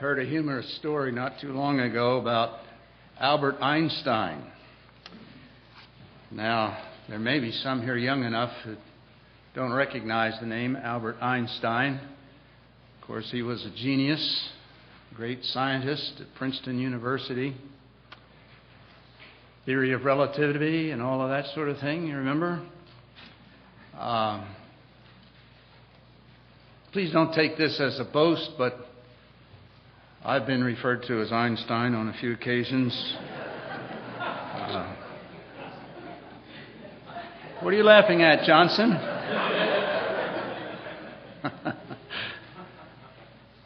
heard a humorous story not too long ago about Albert Einstein. Now, there may be some here young enough who don't recognize the name Albert Einstein. Of course, he was a genius, great scientist at Princeton University. Theory of relativity and all of that sort of thing, you remember? Please don't take this as a boast, but I've been referred to as Einstein on a few occasions. What are you laughing at, Johnson?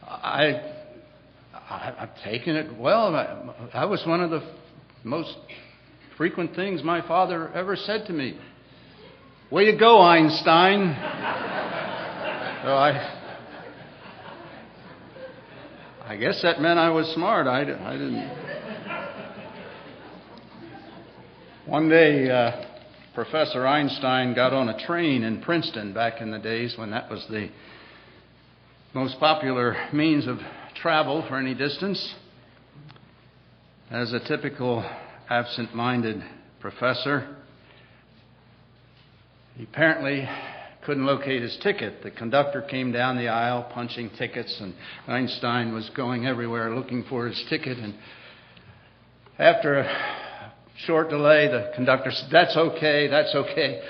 I've taken it well. That was one of the most frequent things my father ever said to me. Way to go, Einstein. So I guess that meant I was smart. I didn't. One day, Professor Einstein got on a train in Princeton back in the days when that was the most popular means of travel for any distance. As a typical absent-minded professor, he apparently couldn't locate his ticket. The conductor came down the aisle punching tickets, and Einstein was going everywhere looking for his ticket. And after a short delay, the conductor said, that's okay.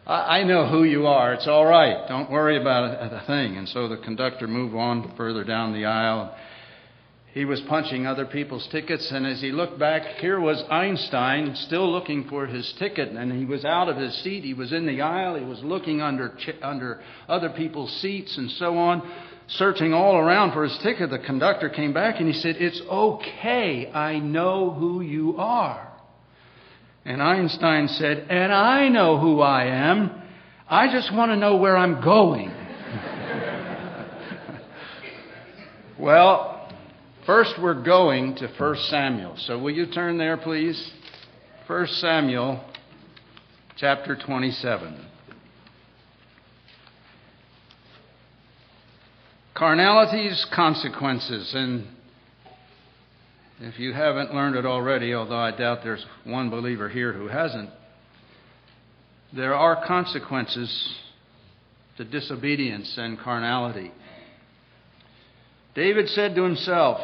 I know who you are. It's all right. Don't worry about a thing. And so the conductor moved on further down the aisle. He was punching other people's tickets, and as he looked back, here was Einstein still looking for his ticket, and he was out of his seat. He was in the aisle. He was looking under other people's seats and so on, searching all around for his ticket. The conductor came back, and he said, it's okay. I know who you are. And Einstein said, and I know who I am. I just want to know where I'm going. Well, first, we're going to 1 Samuel. So will you turn there, please? 1 Samuel, chapter 27. Carnality's consequences. And if you haven't learned it already, although I doubt there's one believer here who hasn't, there are consequences to disobedience and carnality. David said to himself,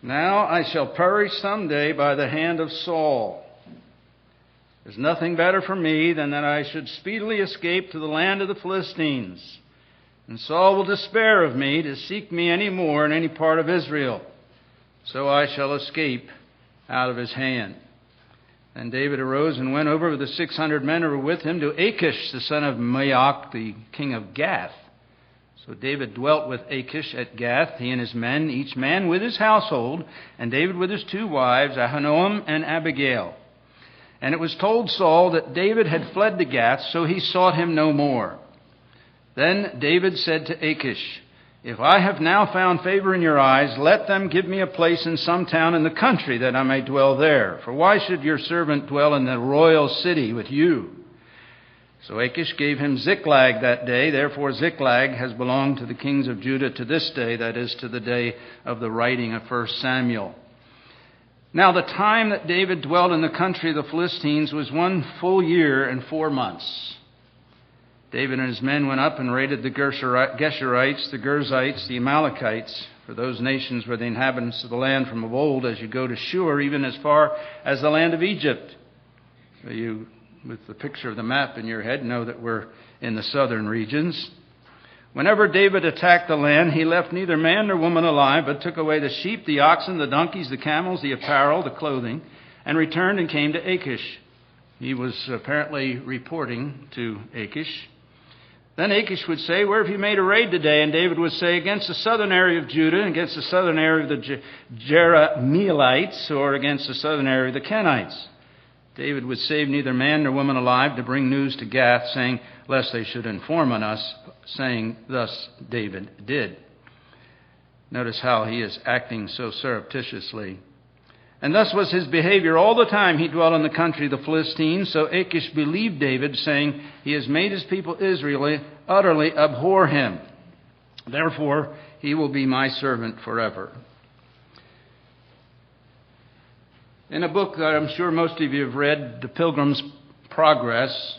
now I shall perish someday by the hand of Saul. There's nothing better for me than that I should speedily escape to the land of the Philistines. And Saul will despair of me to seek me any more in any part of Israel. So I shall escape out of his hand. Then David arose and went over with the 600 men who were with him to Achish, the son of Maoch, the king of Gath. So David dwelt with Achish at Gath, he and his men, each man with his household, and David with his 2 wives, Ahinoam and Abigail. And it was told Saul that David had fled to Gath, so he sought him no more. Then David said to Achish, if I have now found favor in your eyes, let them give me a place in some town in the country that I may dwell there. For why should your servant dwell in the royal city with you? So Achish gave him Ziklag that day. Therefore Ziklag has belonged to the kings of Judah to this day, that is, to the day of the writing of 1 Samuel. Now the time that David dwelt in the country of the Philistines was 1 full year and 4 months. David and his men went up and raided the Geshurites, the Girzites, the Amalekites, for those nations were the inhabitants of the land from of old, as you go to Shur, even as far as the land of Egypt. So you, with the picture of the map in your head, know that we're in the southern regions. Whenever David attacked the land, he left neither man nor woman alive, but took away the sheep, the oxen, the donkeys, the camels, the apparel, the clothing, and returned and came to Achish. He was apparently reporting to Achish. Then Achish would say, where have you made a raid today? And David would say, against the southern area of Judah, against the southern area of the Jerahmeelites, or against the southern area of the Kenites. David would save neither man nor woman alive to bring news to Gath, saying, lest they should inform on us, saying, thus David did. Notice how he is acting so surreptitiously. And thus was his behavior all the time he dwelt in the country of the Philistines. So Achish believed David, saying, he has made his people Israel utterly abhor him. Therefore, he he will be my servant forever. In a book that I'm sure most of you have read, The Pilgrim's Progress,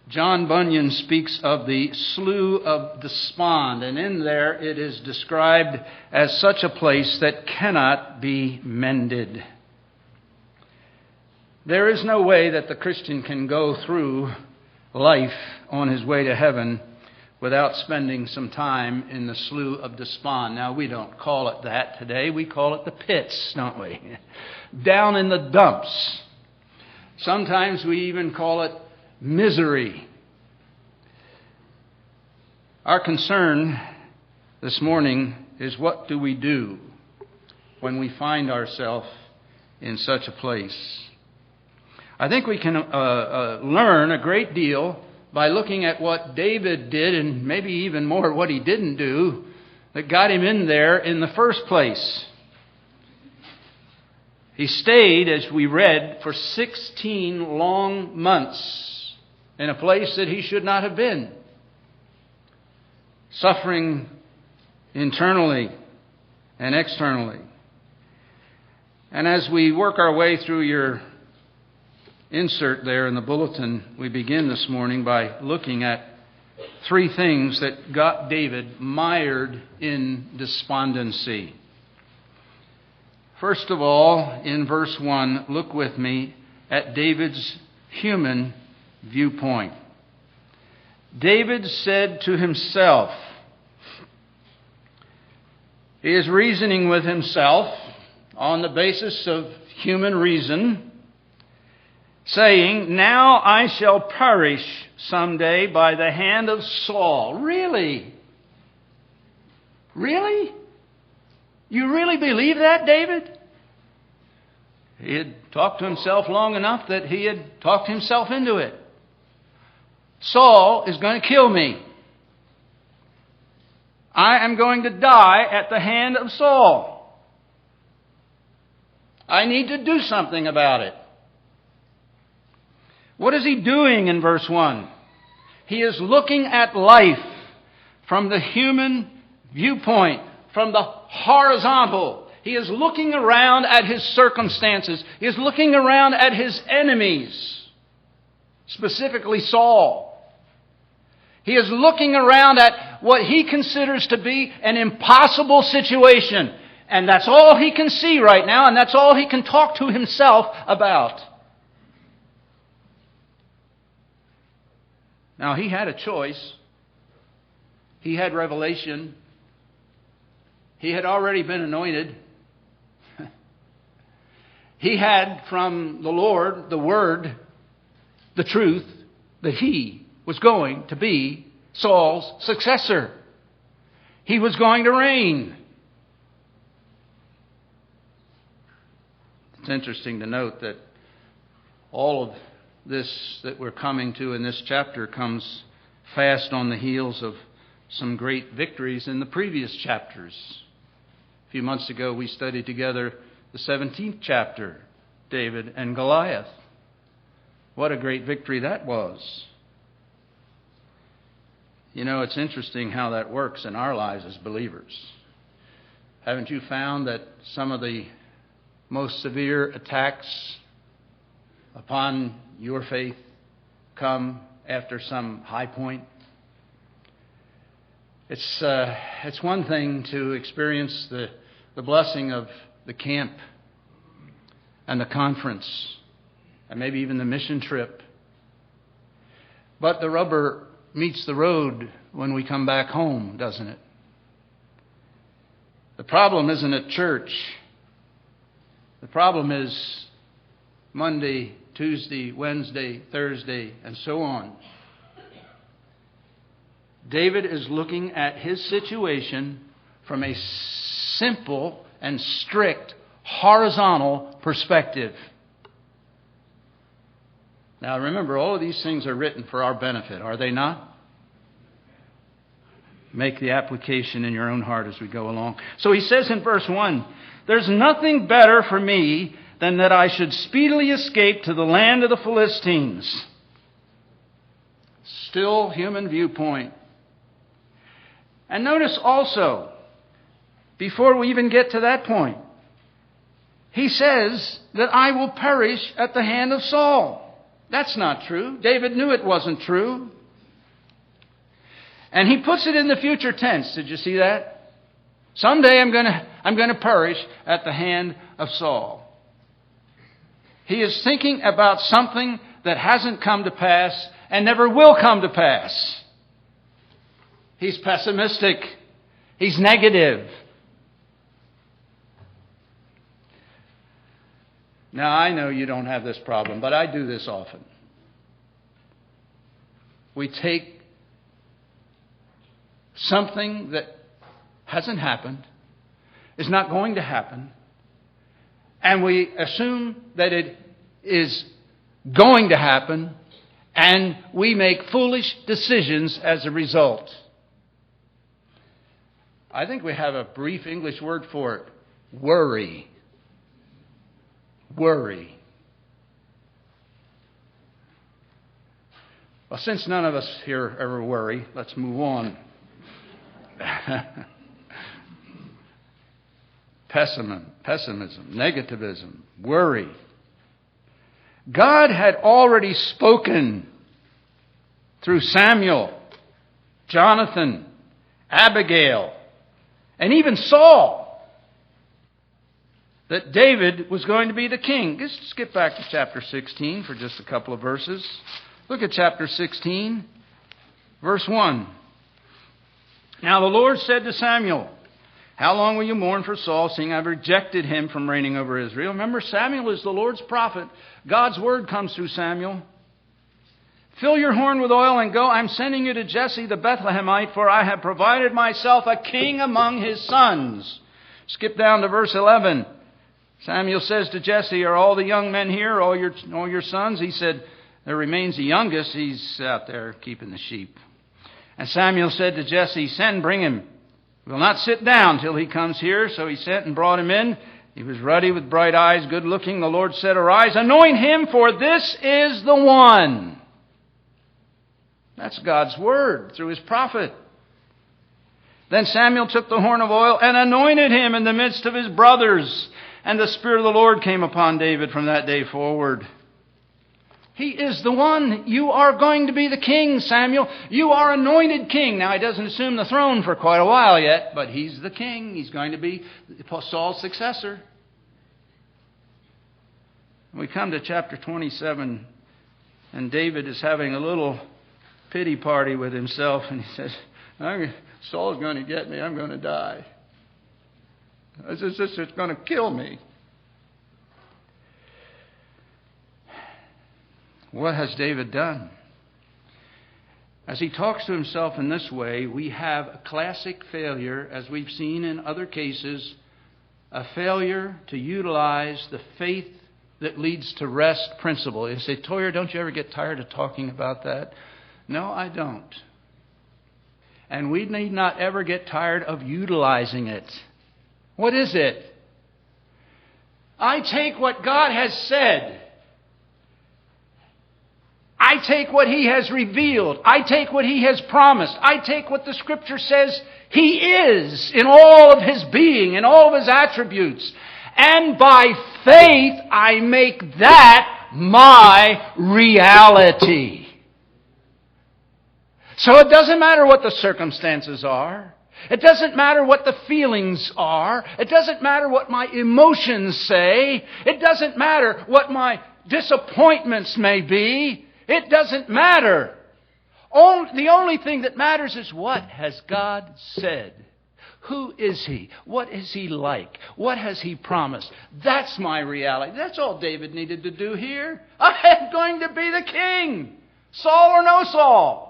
John Bunyan speaks of the Slough of Despond, and in there it is described as such a place that cannot be mended. There is no way that the Christian can go through life on his way to heaven without spending some time in the Slough of Despond. Now, we don't call it that today. We call it the pits, don't we? Down in the dumps. Sometimes we even call it misery. Our concern this morning is, what do we do when we find ourselves in such a place? I think we can learn a great deal by looking at what David did, and maybe even more what he didn't do, that got him in there in the first place. He stayed, as we read, for 16 long months in a place that he should not have been, suffering internally and externally. And as we work our way through your insert there in the bulletin, we begin this morning by looking at three things that got David mired in despondency. First of all, in verse 1, look with me at David's human viewpoint. David said to himself, he is reasoning with himself on the basis of human reason, saying, now I shall perish someday by the hand of Saul. Really? Really? You really believe that, David? He had talked to himself long enough that he had talked himself into it. Saul is going to kill me. I am going to die at the hand of Saul. I need to do something about it. What is he doing in verse 1? He is looking at life from the human viewpoint, from the horizontal. He is looking around at his circumstances. He is looking around at his enemies, specifically Saul. He is looking around at what he considers to be an impossible situation. And that's all he can see right now, and that's all he can talk to himself about. Now, he had a choice. He had revelation. He had already been anointed. He had from the Lord the word, the truth, that he was going to be Saul's successor. He was going to reign. It's interesting to note that all of this that we're coming to in this chapter comes fast on the heels of some great victories in the previous chapters. A few months ago, we studied together the 17th chapter, David and Goliath. What a great victory that was. You know, it's interesting how that works in our lives as believers. Haven't you found that some of the most severe attacks upon your faith come after some high point? It's one thing to experience the blessing of the camp and the conference and maybe even the mission trip. But the rubber meets the road when we come back home, doesn't it? The problem isn't at church. The problem is Monday, Tuesday, Wednesday, Thursday, and so on. David is looking at his situation from a simple and strict horizontal perspective. Now remember, all of these things are written for our benefit, are they not? Make the application in your own heart as we go along. So he says in verse 1, there's nothing better for me than that I should speedily escape to the land of the Philistines. Still human viewpoint. And notice also before we even get to that point. He says that I will perish at the hand of Saul. That's not true. David knew it wasn't true. And he puts it in the future tense. Did you see that? Someday I'm going to perish at the hand of Saul. He is thinking about something that hasn't come to pass and never will come to pass. He's pessimistic. He's negative. Now, I know you don't have this problem, but I do this often. We take something that hasn't happened, is not going to happen, and we assume that it is going to happen, and we make foolish decisions as a result. I think we have a brief English word for it. Worry. Worry. Well, since none of us here ever worry, let's move on. Pessimism, negativism, worry. God had already spoken through Samuel, Jonathan, Abigail, and even Saul that David was going to be the king. Let's skip back to chapter 16 for just a couple of verses. Look at chapter 16, verse 1. Now the Lord said to Samuel, how long will you mourn for Saul, seeing I've rejected him from reigning over Israel? Remember, Samuel is the Lord's prophet. God's word comes through Samuel. Fill your horn with oil and go. I'm sending you to Jesse the Bethlehemite, for I have provided myself a king among his sons. Skip down to verse 11. Samuel says to Jesse, are all the young men here, all your sons? He said, there remains the youngest. He's out there keeping the sheep. And Samuel said to Jesse, bring him. He will not sit down till he comes here. So he sent and brought him in. He was ruddy with bright eyes, good looking. The Lord said, arise, anoint him, for this is the one. That's God's word through his prophet. Then Samuel took the horn of oil and anointed him in the midst of his brothers. And the Spirit of the Lord came upon David from that day forward. He is the one. You are going to be the king, Samuel. You are anointed king. Now, he doesn't assume the throne for quite a while yet, but he's the king. He's going to be Saul's successor. We come to chapter 27, and David is having a little pity party with himself, and he says, Saul's going to get me. I'm going to die. It's going to kill me. What has David done? As he talks to himself in this way, we have a classic failure, as we've seen in other cases, a failure to utilize the faith that leads to rest principle. You say, Toyer, don't you ever get tired of talking about that? No, I don't. And we need not ever get tired of utilizing it. What is it? I take what God has said. I take what He has revealed. I take what He has promised. I take what the Scripture says He is in all of His being, in all of His attributes. And by faith, I make that my reality. So it doesn't matter what the circumstances are. It doesn't matter what the feelings are. It doesn't matter what my emotions say. It doesn't matter what my disappointments may be. It doesn't matter. The only thing that matters is what has God said. Who is He? What is He like? What has He promised? That's my reality. That's all David needed to do here. I am going to be the king. Saul or no Saul.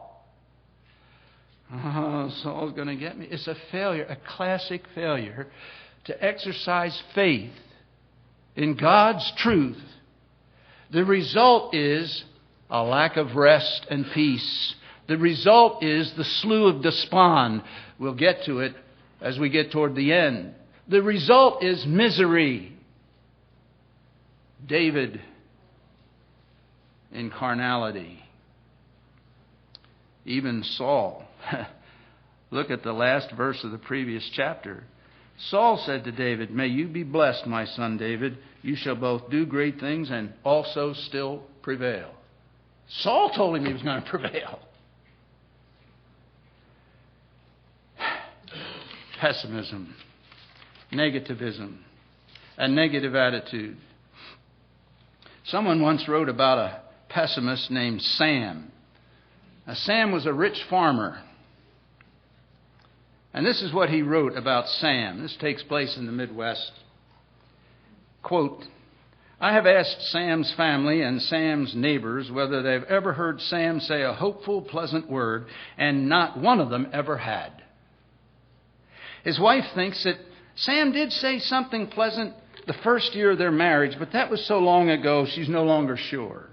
Oh, Saul's going to get me. It's a failure, a classic failure to exercise faith in God's truth. The result is a lack of rest and peace. The result is the slough of despond. We'll get to it as we get toward the end. The result is misery. David in carnality. Even Saul. Look at the last verse of the previous chapter. Saul said to David, "May you be blessed, my son David. You shall both do great things and also still prevail." Saul told him he was going to prevail. Pessimism, negativism, a negative attitude. Someone once wrote about a pessimist named Sam. Now, Sam was a rich farmer. And this is what he wrote about Sam. This takes place in the Midwest. Quote, "I have asked Sam's family and Sam's neighbors whether they've ever heard Sam say a hopeful, pleasant word, and not one of them ever had. His wife thinks that Sam did say something pleasant the first year of their marriage, but that was so long ago she's no longer sure."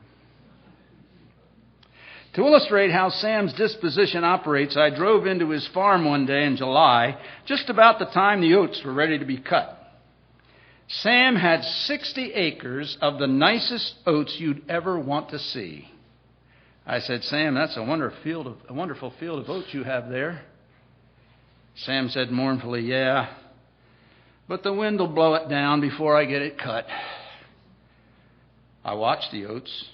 To illustrate how Sam's disposition operates, I drove into his farm one day in July, just about the time the oats were ready to be cut. Sam had 60 acres of the nicest oats you'd ever want to see. I said, "Sam, that's a wonderful field of oats you have there." Sam said mournfully, "Yeah, but the wind will blow it down before I get it cut." I watched the oats.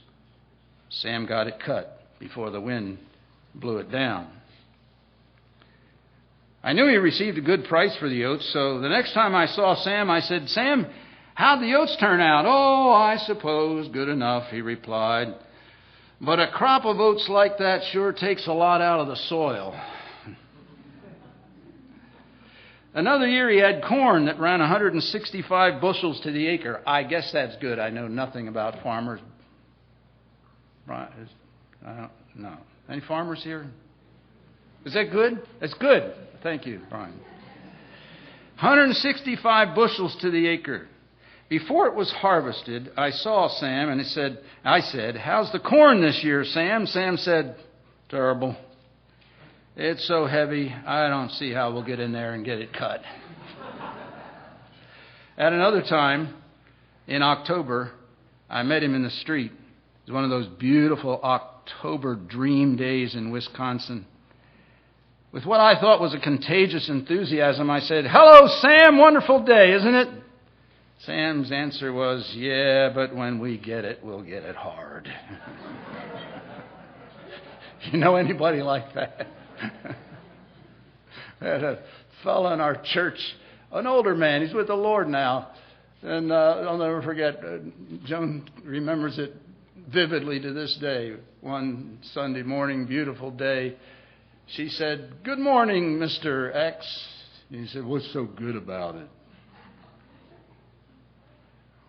Sam got it cut before the wind blew it down. I knew he received a good price for the oats, so the next time I saw Sam, I said, "Sam, how'd the oats turn out?" "Oh, I suppose good enough," he replied. "But a crop of oats like that sure takes a lot out of the soil." Another year he had corn that ran 165 bushels to the acre. I guess that's good. I know nothing about farmers. Right? I don't know. Any farmers here? Is that good? That's good. Thank you, Brian. 165 bushels to the acre. Before it was harvested, I saw Sam and I said, "How's the corn this year, Sam?" Sam said, "Terrible. It's so heavy, I don't see how we'll get in there and get it cut." At another time, in October, I met him in the street. It was one of those beautiful October dream days in Wisconsin. With what I thought was a contagious enthusiasm, I said, "Hello, Sam, wonderful day, isn't it?" Sam's answer was, "Yeah, but when we get it, we'll get it hard." You know anybody like that? I had a fellow in our church, an older man, he's with the Lord now, and I'll never forget, Joan remembers it vividly to this day. One Sunday morning, beautiful day, she said, "Good morning, Mr. X." And he said, "What's so good about it?"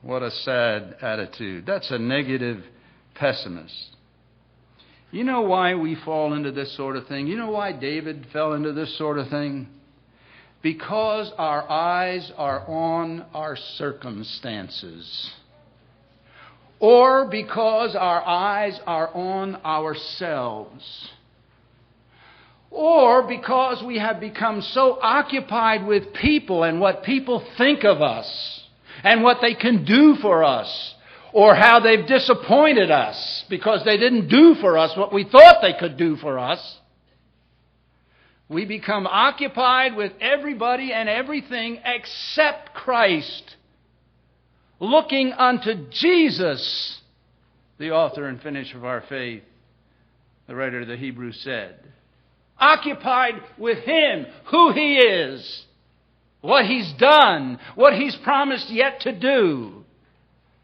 What a sad attitude. That's a negative pessimist. You know why we fall into this sort of thing? You know why David fell into this sort of thing? Because our eyes are on our circumstances. Or because our eyes are on ourselves. Or because we have become so occupied with people and what people think of us and what they can do for us, or how they've disappointed us because they didn't do for us what we thought they could do for us. We become occupied with everybody and everything except Christ, looking unto Jesus, the author and finisher of our faith, the writer of the Hebrews said. Occupied with Him, who He is, what He's done, what He's promised yet to do.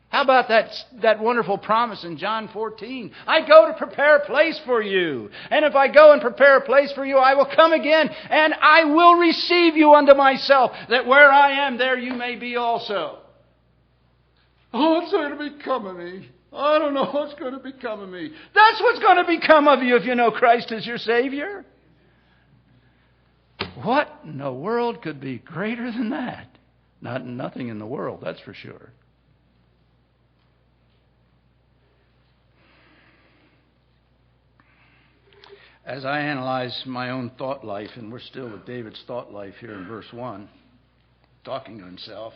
How about that wonderful promise in John 14? "I go to prepare a place for you. And if I go and prepare a place for you, I will come again, and I will receive you unto myself, that where I am, there you may be also." Oh, what's going to become of me? I don't know what's going to become of me. That's what's going to become of you if you know Christ as your Savior. What in the world could be greater than that? Nothing in the world, that's for sure. As I analyze my own thought life, and we're still with David's thought life here in verse 1, talking to himself.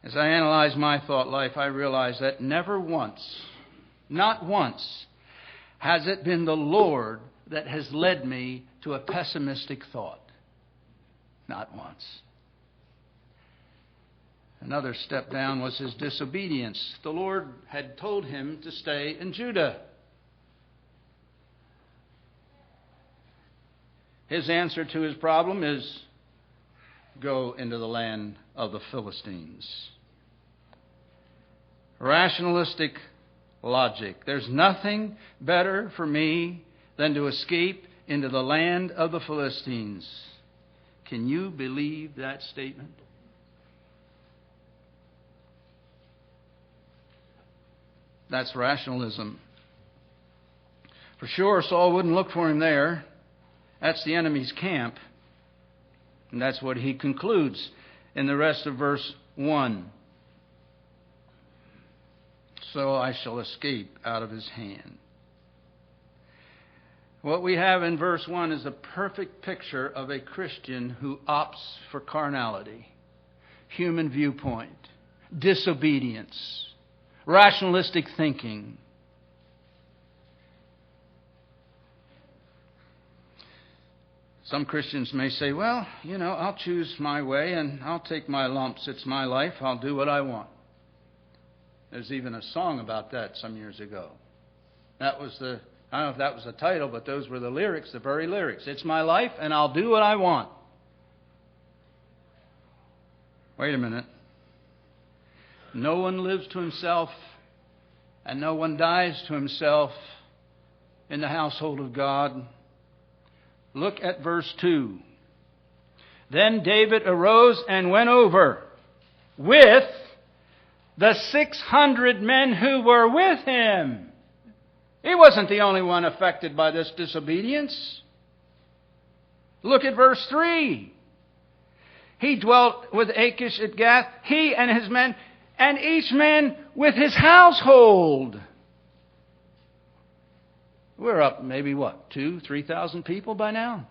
As I analyze my thought life, I realize that never once, not once, has it been the Lord that has led me to a pessimistic thought. Not once. Another step down was his disobedience. The Lord had told him to stay in Judah. His answer to his problem is, go into the land of the Philistines. Rationalistic logic. There's nothing better for me than to escape into the land of the Philistines. Can you believe that statement? That's rationalism. For sure, Saul wouldn't look for him there. That's the enemy's camp. And that's what he concludes in the rest of verse 1. So I shall escape out of his hand. What we have in verse 1 is a perfect picture of a Christian who opts for carnality, human viewpoint, disobedience, rationalistic thinking. Some Christians may say, well, I'll choose my way and I'll take my lumps. It's my life. I'll do what I want. There's even a song about that some years ago. I don't know if that was the title, but those were the lyrics, the very lyrics. It's my life and I'll do what I want. Wait a minute. No one lives to himself and no one dies to himself in the household of God. Look at verse 2. Then David arose and went over with the 600 men who were with him. He wasn't the only one affected by this disobedience. Look at verse 3. He dwelt with Achish at Gath, he and his men, and each man with his household. We're up maybe 2,000, 3,000 people by now?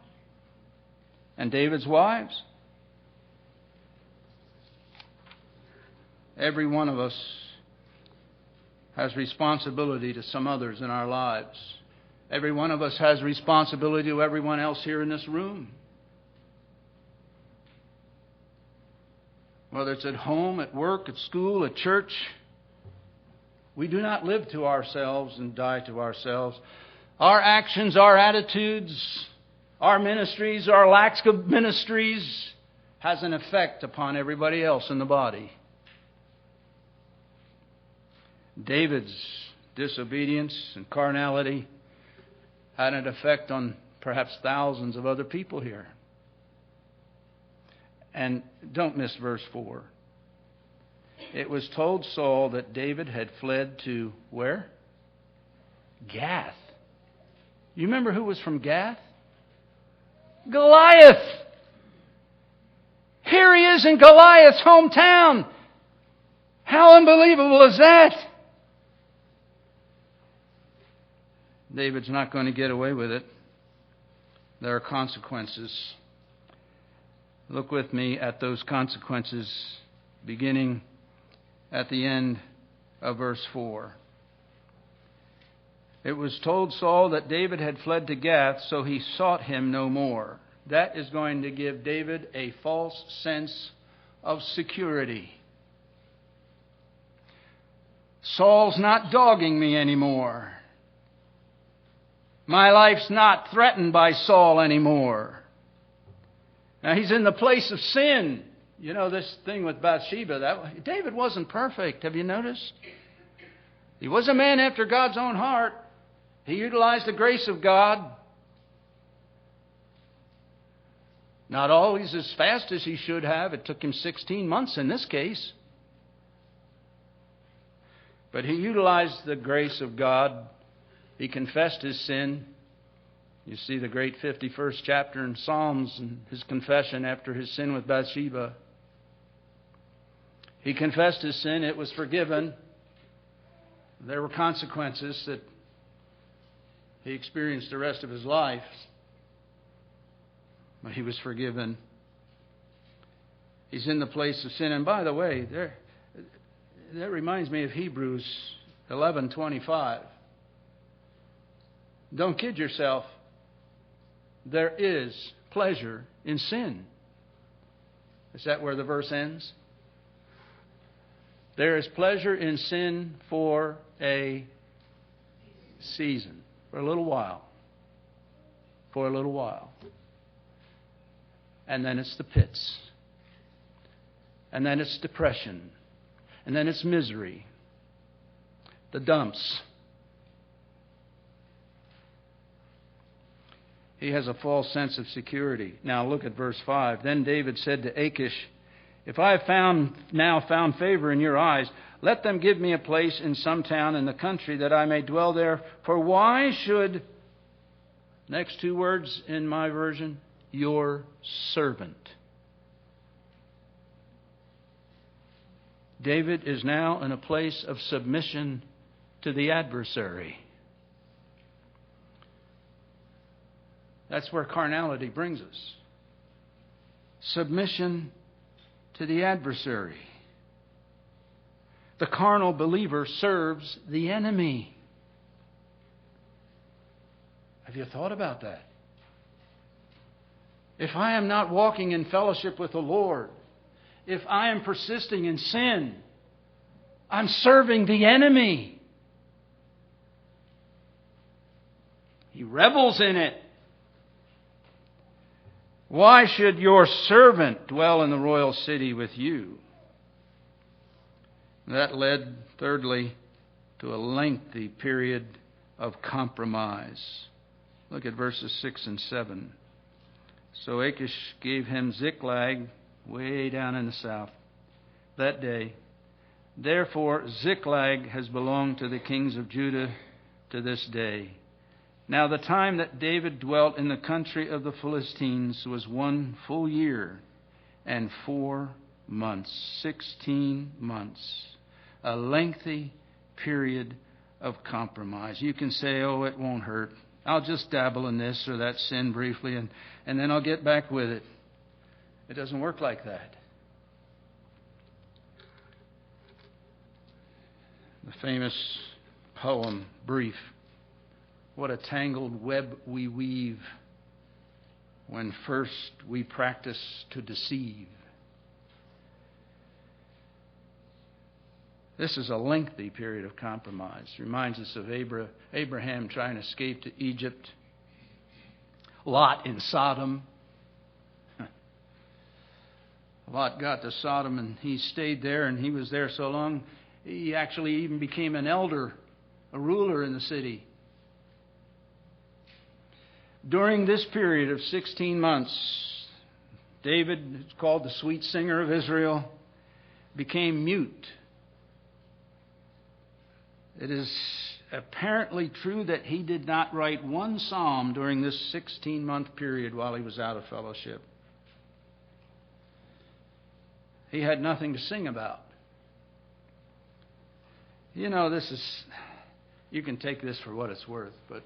And David's wives? Every one of us has responsibility to some others in our lives. Every one of us has responsibility to everyone else here in this room. Whether it's at home, at work, at school, at church, we do not live to ourselves and die to ourselves. Our actions, our attitudes, our ministries, our lacks of ministries has an effect upon everybody else in the body. David's disobedience and carnality had an effect on perhaps thousands of other people here. And don't miss verse 4. It was told Saul that David had fled to where? Gath. You remember who was from Gath? Goliath. Here he is in Goliath's hometown. How unbelievable is that? David's not going to get away with it. There are consequences. Look with me at those consequences beginning at the end of verse 4. It was told Saul that David had fled to Gath, so he sought him no more. That is going to give David a false sense of security. Saul's not dogging me anymore. My life's not threatened by Saul anymore. Now, he's in the place of sin. You know, this thing with Bathsheba, David wasn't perfect. Have you noticed? He was a man after God's own heart. He utilized the grace of God. Not always as fast as he should have. It took him 16 months in this case. But he utilized the grace of God. He confessed his sin. You see the great 51st chapter in Psalms and his confession after his sin with Bathsheba. He confessed his sin. It was forgiven. There were consequences that he experienced the rest of his life. But he was forgiven. He's in the place of sin. And by the way, that reminds me of Hebrews 11:25. Don't kid yourself. There is pleasure in sin. Is that where the verse ends? There is pleasure in sin for a season, for a little while. For a little while. And then it's the pits. And then it's depression. And then it's misery. The dumps. He has a false sense of security. Now look at verse 5. Then David said to Achish, if I have now found favor in your eyes, let them give me a place in some town in the country that I may dwell there. For why should, next two words in my version, your servant. David is now in a place of submission to the adversary. That's where carnality brings us. Submission to the adversary. The carnal believer serves the enemy. Have you thought about that? If I am not walking in fellowship with the Lord, if I am persisting in sin, I'm serving the enemy. He revels in it. Why should your servant dwell in the royal city with you? That led, thirdly, to a lengthy period of compromise. Look at verses 6 and 7. So Achish gave him Ziklag, way down in the south, that day. Therefore Ziklag has belonged to the kings of Judah to this day. Now the time that David dwelt in the country of the Philistines was 1 full year and 4 months, 16 months. A lengthy period of compromise. You can say, oh, it won't hurt. I'll just dabble in this or that sin briefly and then I'll get back with it. It doesn't work like that. The famous poem, Brief. What a tangled web we weave when first we practice to deceive. This is a lengthy period of compromise. Reminds us of Abraham trying to escape to Egypt. Lot in Sodom. Lot got to Sodom and he stayed there, and he was there so long he actually even became an elder, a ruler in the city. During this period of 16 months, David, called the sweet singer of Israel, became mute. It is apparently true that he did not write one psalm during this 16-month period while he was out of fellowship. He had nothing to sing about. You know, you can take this for what it's worth, but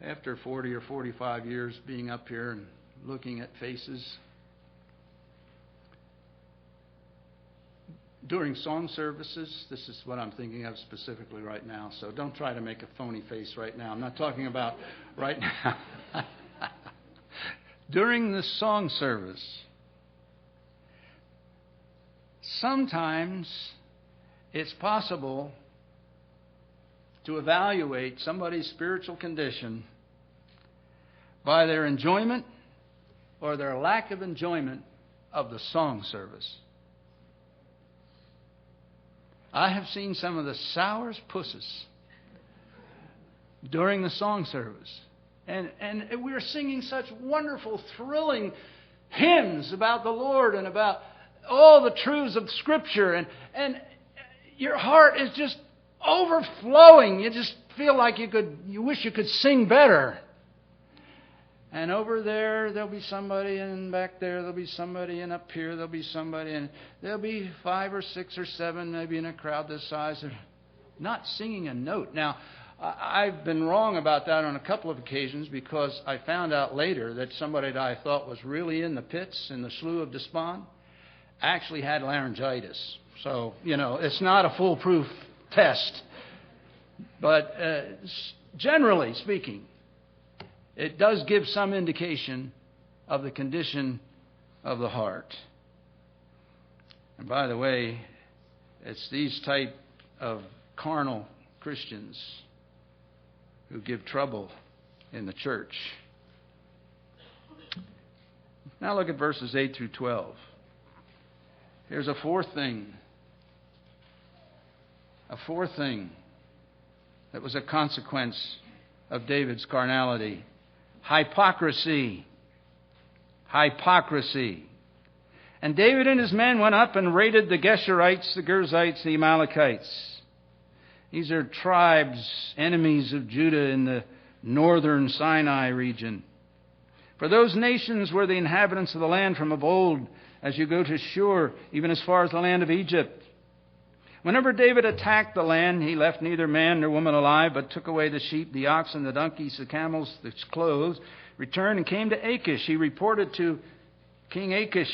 after 40 or 45 years being up here and looking at faces, during song services, this is what I'm thinking of specifically right now, so don't try to make a phony face right now. I'm not talking about right now. During the song service, sometimes it's possible to evaluate somebody's spiritual condition by their enjoyment or their lack of enjoyment of the song service. I have seen some of the sourest pusses during the song service. And we were singing such wonderful, thrilling hymns about the Lord and about all the truths of Scripture. And your heart is just overflowing. You just feel like you wish you could sing better. And over there'll be somebody, and back there'll be somebody, and up here there'll be somebody, and there'll be 5 or 6 or 7 maybe in a crowd this size, not singing a note. Now, I've been wrong about that on a couple of occasions, because I found out later that somebody that I thought was really in the pits, in the slough of despond, actually had laryngitis. So, it's not a foolproof test. But generally speaking, it does give some indication of the condition of the heart. And by the way, It's these type of carnal Christians who give trouble in the church. Now look at verses 8 through 12. Here's a fourth thing. A fourth thing that was a consequence of David's carnality. Hypocrisy. Hypocrisy. And David and his men went up and raided the Geshurites, the Girzites, the Amalekites. These are tribes, enemies of Judah in the northern Sinai region. For those nations were the inhabitants of the land from of old, as you go to Shur, even as far as the land of Egypt. Whenever David attacked the land, he left neither man nor woman alive, but took away the sheep, the oxen, the donkeys, the camels, the clothes, returned and came to Achish. He reported to King Achish.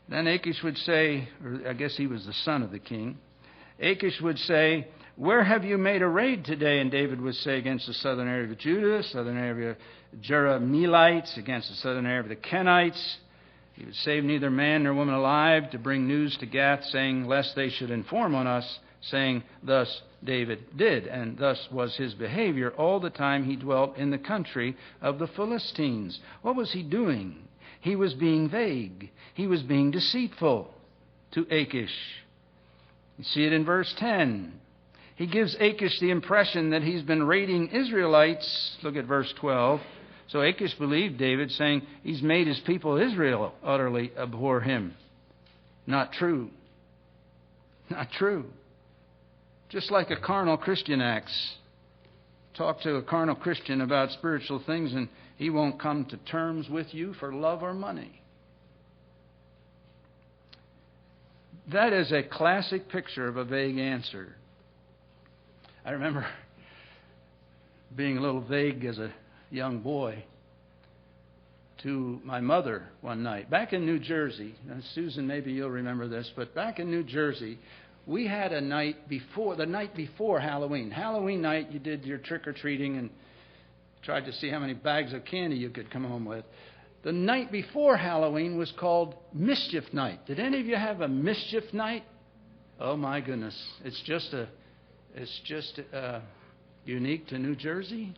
Then Achish would say, or I guess he was the son of the king, Achish would say, "Where have you made a raid today?" And David would say, "Against the southern area of Judah, southern area of Jerahmeelites, against the southern area of the Kenites." He would save neither man nor woman alive, to bring news to Gath, saying, lest they should inform on us, saying, "Thus David did." And thus was his behavior all the time he dwelt in the country of the Philistines. What was he doing? He was being vague. He was being deceitful to Achish. You see it in verse 10. He gives Achish the impression that he's been raiding Israelites. Look at verse 12. So Achish believed David, saying, he's made his people Israel utterly abhor him. Not true. Not true. Just like a carnal Christian acts. Talk to a carnal Christian about spiritual things and he won't come to terms with you for love or money. That is a classic picture of a vague answer. I remember being a little vague as a young boy to my mother one night. Back in New Jersey, and Susan, maybe you'll remember this, but back in New Jersey, we had the night before Halloween. Halloween night, you did your trick-or-treating and tried to see how many bags of candy you could come home with. The night before Halloween was called Mischief Night. Did any of you have a Mischief Night? Oh my goodness. It's just unique to New Jersey.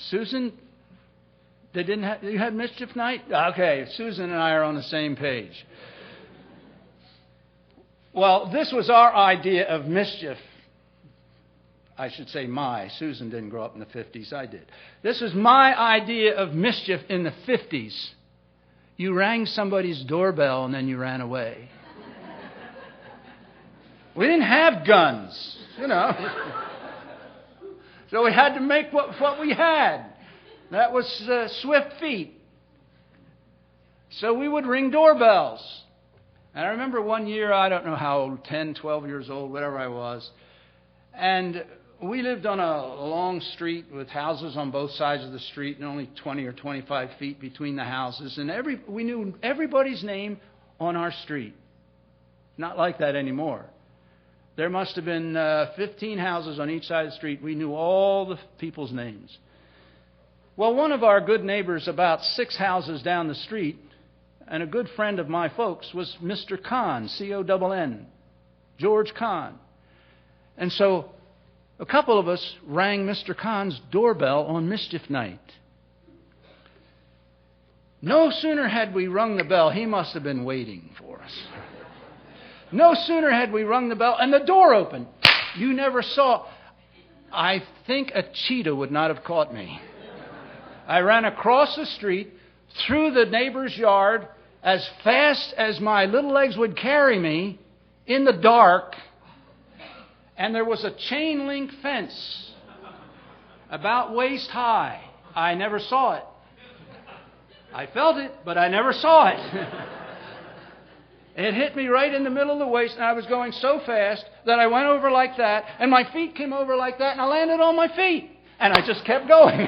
Susan, you had Mischief Night? Okay, Susan and I are on the same page. Well, this was our idea of mischief. I should say Susan didn't grow up in the 50s. I did. This was my idea of mischief in the 50s. You rang somebody's doorbell and then you ran away. We didn't have guns, So we had to make what we had. That was swift feet. So we would ring doorbells. And I remember one year, I don't know how old, 10, 12 years old, whatever I was. And we lived on a long street with houses on both sides of the street and only 20 or 25 feet between the houses. And we knew everybody's name on our street. Not like that anymore. There must have been 15 houses on each side of the street. We knew all the people's names. Well, one of our good neighbors about 6 houses down the street, and a good friend of my folks, was Mr. Conn, C-O-N-N, George Conn. And so a couple of us rang Mr. Conn's doorbell on Mischief Night. No sooner had we rung the bell, he must have been waiting for us. No sooner had we rung the bell and the door opened. You never saw. I think a cheetah would not have caught me. I ran across the street, through the neighbor's yard, as fast as my little legs would carry me, in the dark. And there was a chain link fence about waist high. I never saw it. I felt it, but I never saw it. It hit me right in the middle of the waist, and I was going so fast that I went over like that, and my feet came over like that, and I landed on my feet. And I just kept going.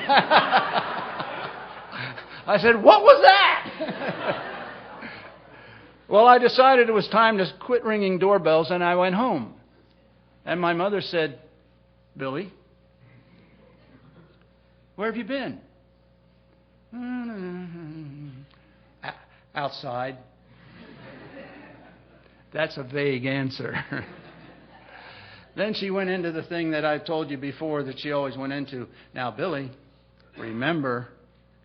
I said, "What was that?" Well, I decided it was time to quit ringing doorbells, and I went home. And my mother said, "Billy, where have you been?" "Outside." That's a vague answer. Then she went into the thing that I've told you before that she always went into. Now, Billy, remember,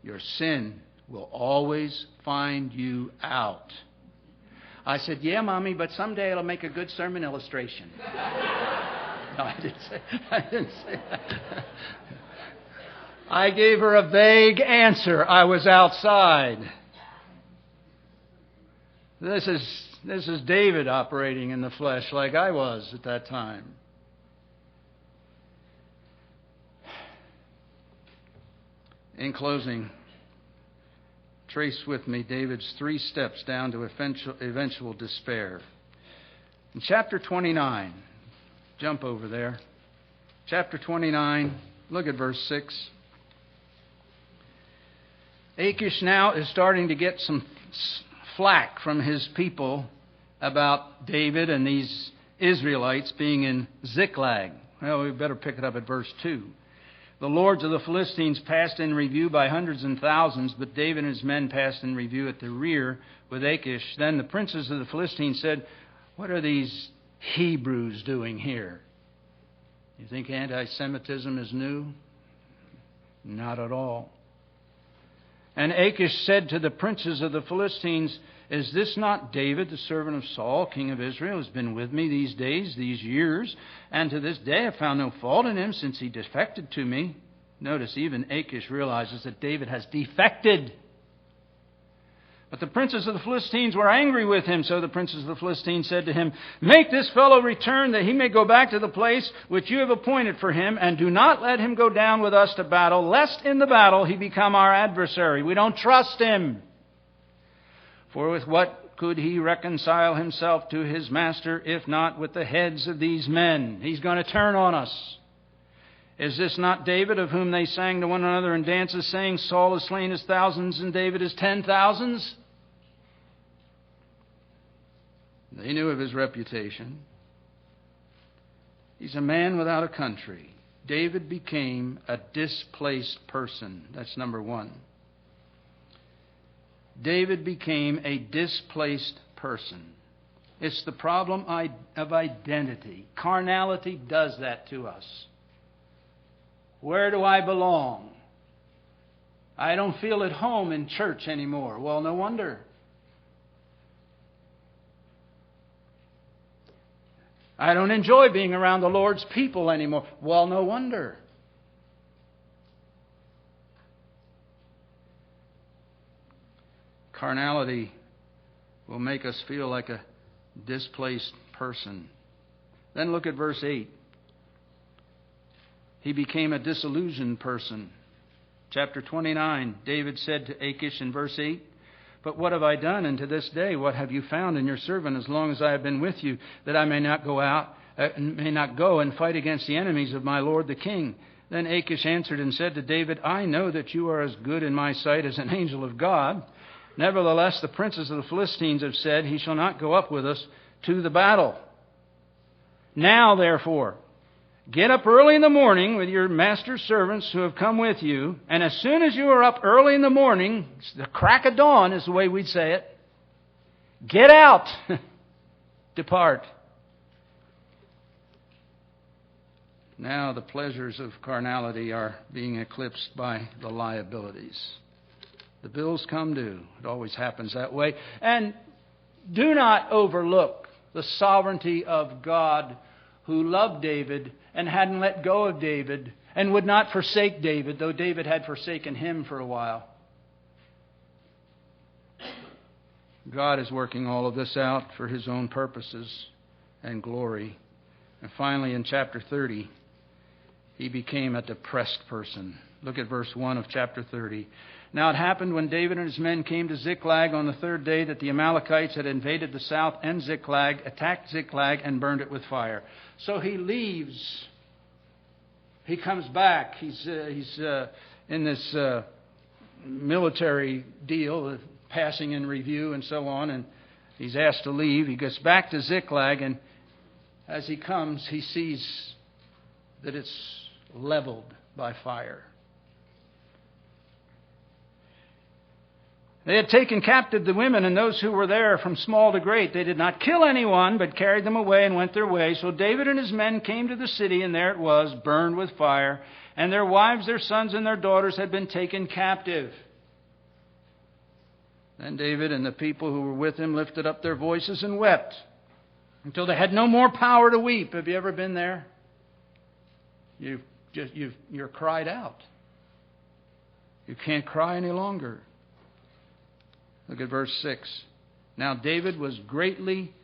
your sin will always find you out. I said, yeah, Mommy, but someday it'll make a good sermon illustration. No, I didn't say that. I gave her a vague answer. I was outside. This is David operating in the flesh like I was at that time. In closing, trace with me David's 3 steps down to eventual despair. In chapter 29, jump over there. Chapter 29, look at verse 6. Achish now is starting to get some flack from his people about David and these Israelites being in Ziklag. Well, we better pick it up at verse 2. The lords of the Philistines passed in review by hundreds and thousands, but David and his men passed in review at the rear with Achish. Then the princes of the Philistines said, what are these Hebrews doing here? You think anti-Semitism is new? Not at all. And Achish said to the princes of the Philistines, is this not David, the servant of Saul, king of Israel, who has been with me these days, these years? And to this day I have found no fault in him since he defected to me. Notice, even Achish realizes that David has defected. But the princes of the Philistines were angry with him. So the princes of the Philistines said to him, make this fellow return that he may go back to the place which you have appointed for him, and do not let him go down with us to battle, lest in the battle he become our adversary. We don't trust him. For with what could he reconcile himself to his master, if not with the heads of these men? He's going to turn on us. Is this not David, of whom they sang to one another in dances, saying, Saul has slain his thousands, and David his 10,000s? They knew of his reputation. He's a man without a country. David became a displaced person. That's number 1. David became a displaced person. It's the problem of identity. Carnality does that to us. Where do I belong? I don't feel at home in church anymore. Well, no wonder. I don't enjoy being around the Lord's people anymore. Well, no wonder. Carnality will make us feel like a displaced person. Then look at verse 8. He became a disillusioned person. Chapter 29, David said to Achish in verse 8, but what have I done? And to this day, what have you found in your servant as long as I have been with you, that I may not go and fight against the enemies of my lord the king? Then Achish answered and said to David, I know that you are as good in my sight as an angel of God. Nevertheless, the princes of the Philistines have said, he shall not go up with us to the battle. Now, therefore, get up early in the morning with your master's servants who have come with you, and as soon as you are up early in the morning, the crack of dawn is the way we'd say it, get out, depart. Now the pleasures of carnality are being eclipsed by the liabilities. The bills come due. It always happens that way. And do not overlook the sovereignty of God, who loved David and hadn't let go of David and would not forsake David, though David had forsaken him for a while. God is working all of this out for his own purposes and glory. And finally, in chapter 30, he became a depressed person. Look at verse 1 of chapter 30. Now it happened when David and his men came to Ziklag on the 3rd day that the Amalekites had invaded the south and Ziklag, attacked Ziklag, and burned it with fire. So he leaves. He comes back. He's in this military deal, passing in review and so on, and he's asked to leave. He gets back to Ziklag, and as he comes, he sees that it's leveled by fire. They had taken captive the women and those who were there from small to great. They did not kill anyone, but carried them away and went their way. So David and his men came to the city, and there it was, burned with fire. And their wives, their sons, and their daughters had been taken captive. Then David and the people who were with him lifted up their voices and wept until they had no more power to weep. Have you ever been there? You're cried out. You can't cry any longer. Look at verse 6. Now David was greatly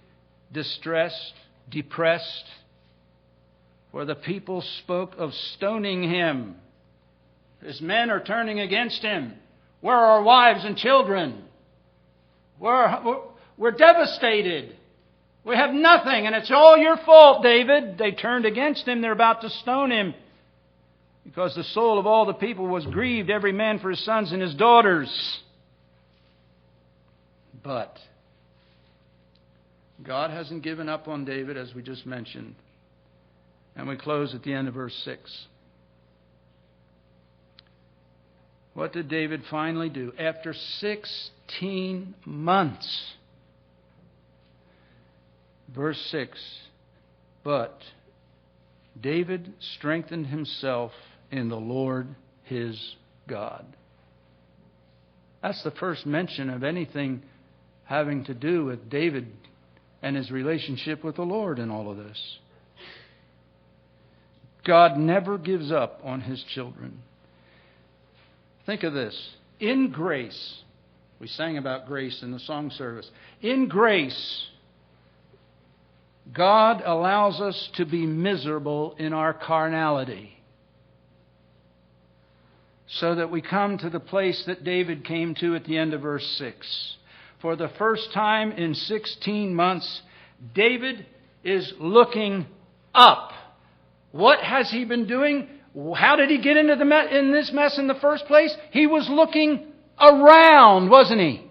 distressed, depressed, for the people spoke of stoning him. His men are turning against him. Where are our wives and children? We're devastated. We have nothing, and it's all your fault, David. They turned against him. They're about to stone him, because the soul of all the people was grieved, every man for his sons and his daughters. But God hasn't given up on David, as we just mentioned. And we close at the end of verse 6. What did David finally do? After 16 months. Verse 6. But David strengthened himself in the Lord his God. That's the first mention of anything having to do with David and his relationship with the Lord in all of this. God never gives up on his children. Think of this. In grace, we sang about grace in the song service. In grace, God allows us to be miserable in our carnality, so that we come to the place that David came to at the end of verse 6. For the first time in 16 months, David is looking up. What has he been doing? How did he get into in this mess in the first place? He was looking around, wasn't he?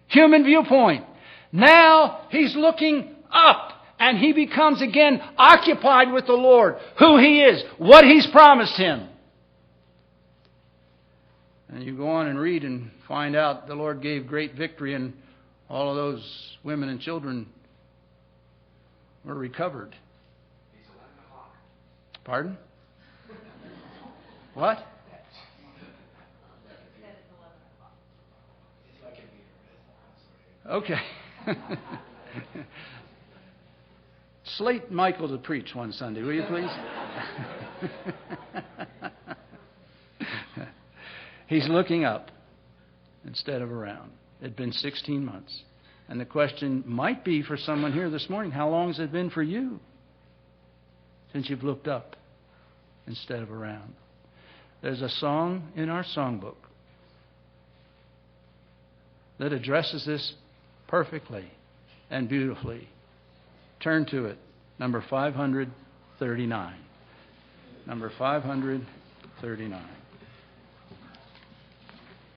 Human viewpoint. Now he's looking up, and he becomes again occupied with the Lord, who he is, what he's promised him. And you go on and read and find out the Lord gave great victory, and all of those women and children were recovered. Pardon? What? Okay. Slate Michael to preach one Sunday, will you please? He's looking up instead of around. It had been 16 months. And the question might be for someone here this morning, how long has it been for you since you've looked up instead of around? There's a song in our songbook that addresses this perfectly and beautifully. Turn to it. Number 539. Number 539.